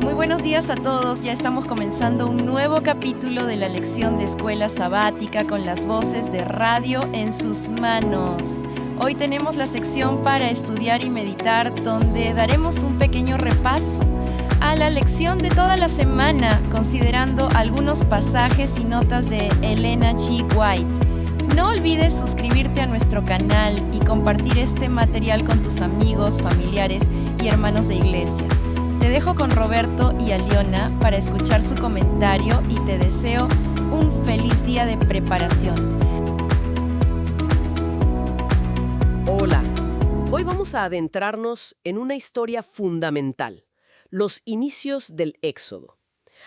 Muy buenos días a todos. Ya estamos comenzando un nuevo capítulo de la lección de escuela sabática con las voces de Radio en sus manos. Hoy tenemos la sección para estudiar y meditar, donde daremos un pequeño repaso a la lección de toda la semana, considerando algunos pasajes y notas de Elena G. White. No olvides suscribirte a nuestro canal y compartir este material con tus amigos, familiares y hermanos de iglesia. Te dejo con Roberto y Aliona para escuchar su comentario y te deseo un feliz día de preparación. Hola, hoy vamos a adentrarnos en una historia fundamental, los inicios del Éxodo.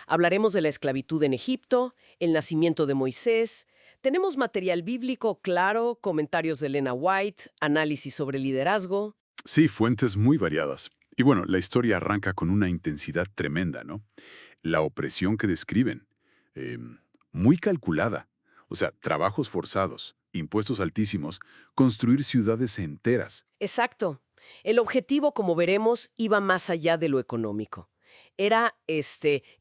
Hablaremos de la esclavitud en Egipto, el nacimiento de Moisés. Tenemos material bíblico claro, comentarios de Elena White, análisis sobre liderazgo. Sí, fuentes muy variadas. Y bueno, la historia arranca con una intensidad tremenda, ¿no? La opresión que describen, muy calculada. O sea, trabajos forzados, impuestos altísimos, construir ciudades enteras. Exacto. El objetivo, como veremos, iba más allá de lo económico. Era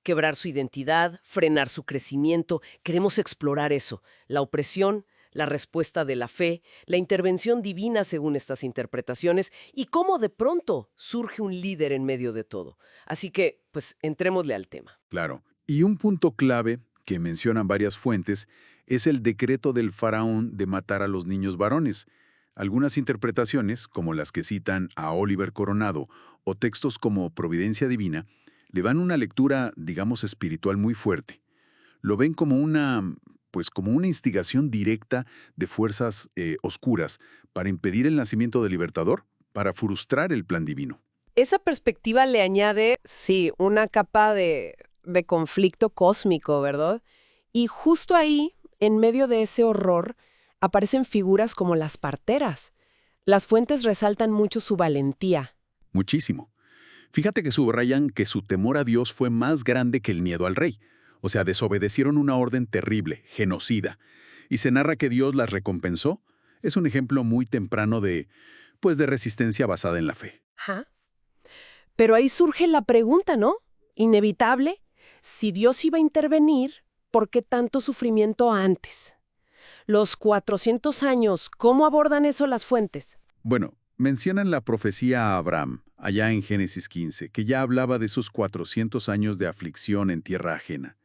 quebrar su identidad, frenar su crecimiento. Queremos explorar eso, la opresión, la respuesta de la fe, la intervención divina según estas interpretaciones y cómo de pronto surge un líder en medio de todo. Así que, pues, entrémosle al tema. Claro. Y un punto clave que mencionan varias fuentes es el decreto del faraón de matar a los niños varones. Algunas interpretaciones, como las que citan a Oliver Coronado, o textos como Providencia Divina, le dan una lectura, digamos, espiritual muy fuerte. Lo ven como una instigación directa de fuerzas oscuras para impedir el nacimiento del libertador, para frustrar el plan divino. Esa perspectiva le añade, sí, una capa de conflicto cósmico, ¿verdad? Y justo ahí, en medio de ese horror, aparecen figuras como las parteras. Las fuentes resaltan mucho su valentía. Muchísimo. Fíjate que subrayan que su temor a Dios fue más grande que el miedo al rey. O sea, desobedecieron una orden terrible, genocida. Y se narra que Dios las recompensó. Es un ejemplo muy temprano de resistencia basada en la fe. Ajá. Pero ahí surge la pregunta, ¿no? Inevitable. Si Dios iba a intervenir, ¿por qué tanto sufrimiento antes? Los 400 años, ¿cómo abordan eso las fuentes? Bueno, mencionan la profecía a Abraham, allá en Génesis 15, que ya hablaba de esos 400 años de aflicción en tierra ajena.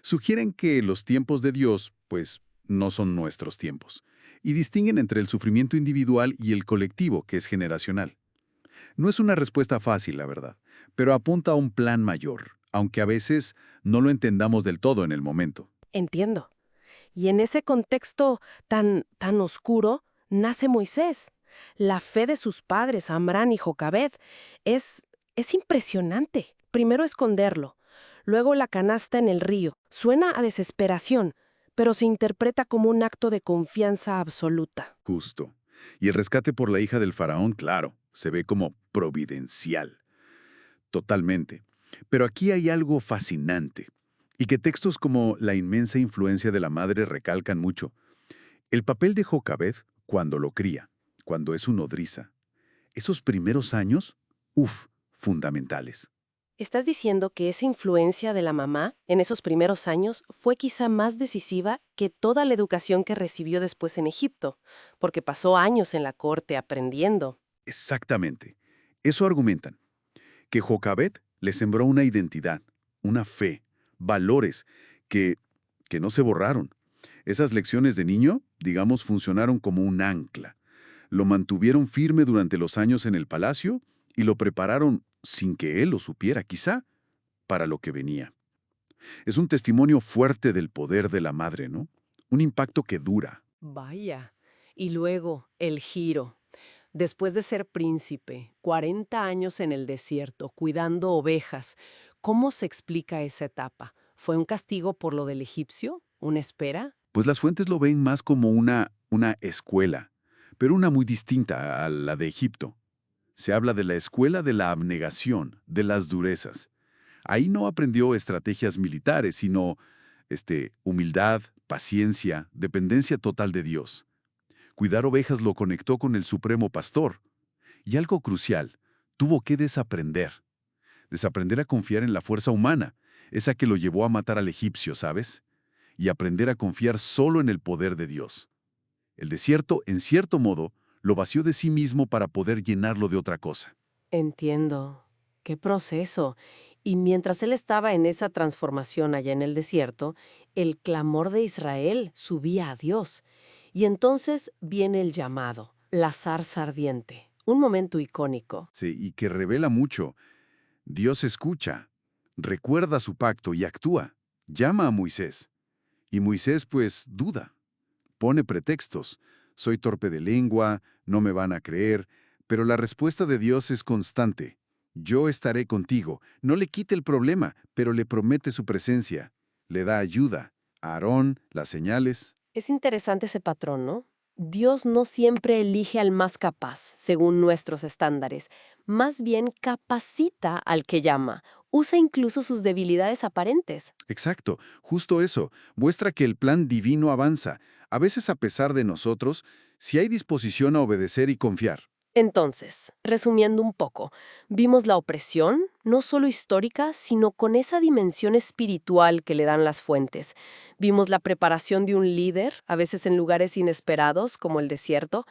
Sugieren que los tiempos de Dios, pues, no son nuestros tiempos, y distinguen entre el sufrimiento individual y el colectivo, que es generacional. No es una respuesta fácil, la verdad, pero apunta a un plan mayor, aunque a veces no lo entendamos del todo en el momento. Entiendo. Y en ese contexto tan oscuro, nace Moisés. La fe de sus padres, Amrán y Jocabed, es impresionante. Primero esconderlo, luego la canasta en el río. Suena a desesperación, pero se interpreta como un acto de confianza absoluta. Justo. Y el rescate por la hija del faraón, claro, se ve como providencial. Totalmente. Pero aquí hay algo fascinante, y que textos como la inmensa influencia de la madre recalcan mucho. El papel de Jocabed cuando lo cría, cuando es su nodriza. Esos primeros años, fundamentales. ¿Estás diciendo que esa influencia de la mamá en esos primeros años fue quizá más decisiva que toda la educación que recibió después en Egipto? Porque pasó años en la corte aprendiendo. Exactamente. Eso argumentan. Que Jocabed le sembró una identidad, una fe, valores que no se borraron. Esas lecciones de niño, digamos, funcionaron como un ancla. Lo mantuvieron firme durante los años en el palacio y lo prepararon, sin que él lo supiera, quizá, para lo que venía. Es un testimonio fuerte del poder de la madre, ¿no? Un impacto que dura. Vaya. Y luego, el giro. Después de ser príncipe, 40 años en el desierto, cuidando ovejas, ¿cómo se explica esa etapa? ¿Fue un castigo por lo del egipcio? ¿Una espera? Pues las fuentes lo ven más como una escuela, pero una muy distinta a la de Egipto. Se habla de la escuela de la abnegación, de las durezas. Ahí no aprendió estrategias militares, sino humildad, paciencia, dependencia total de Dios. Cuidar ovejas lo conectó con el supremo pastor. Y algo crucial, tuvo que desaprender. Desaprender a confiar en la fuerza humana, esa que lo llevó a matar al egipcio, ¿sabes? Y aprender a confiar solo en el poder de Dios. El desierto, en cierto modo, lo vació de sí mismo para poder llenarlo de otra cosa. Entiendo. Qué proceso. Y mientras él estaba en esa transformación allá en el desierto, el clamor de Israel subía a Dios. Y entonces viene el llamado, la zarza ardiente. Un momento icónico. Sí, y que revela mucho. Dios escucha, recuerda su pacto y actúa. Llama a Moisés. Y Moisés, pues, duda. Pone pretextos. Soy torpe de lengua, no me van a creer. Pero la respuesta de Dios es constante. Yo estaré contigo. No le quite el problema, pero le promete su presencia. Le da ayuda. A Aarón, las señales. Es interesante ese patrón, ¿no? Dios no siempre elige al más capaz, según nuestros estándares. Más bien capacita al que llama. Usa incluso sus debilidades aparentes. Exacto, justo eso. Muestra que el plan divino avanza, a veces a pesar de nosotros, si hay disposición a obedecer y confiar. Entonces, resumiendo un poco, vimos la opresión, no solo histórica, sino con esa dimensión espiritual que le dan las fuentes. Vimos la preparación de un líder, a veces en lugares inesperados, como el desierto,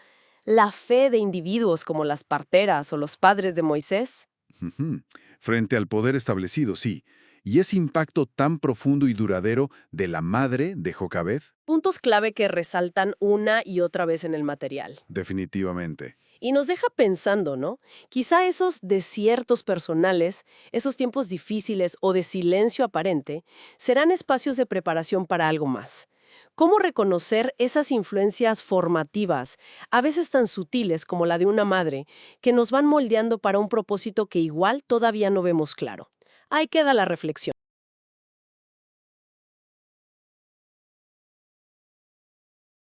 la fe de individuos como las parteras o los padres de Moisés. Ujú. Frente al poder establecido, sí. Y ese impacto tan profundo y duradero de la madre de Jocabed, Puntos clave que resaltan una y otra vez en el material. definitivamente. Y nos deja pensando, ¿no? Quizá esos desiertos personales, esos tiempos difíciles o de silencio aparente, serán espacios de preparación para algo más. ¿Cómo reconocer esas influencias formativas, a veces tan sutiles como la de una madre, que nos van moldeando para un propósito que igual todavía no vemos claro? Ahí queda la reflexión.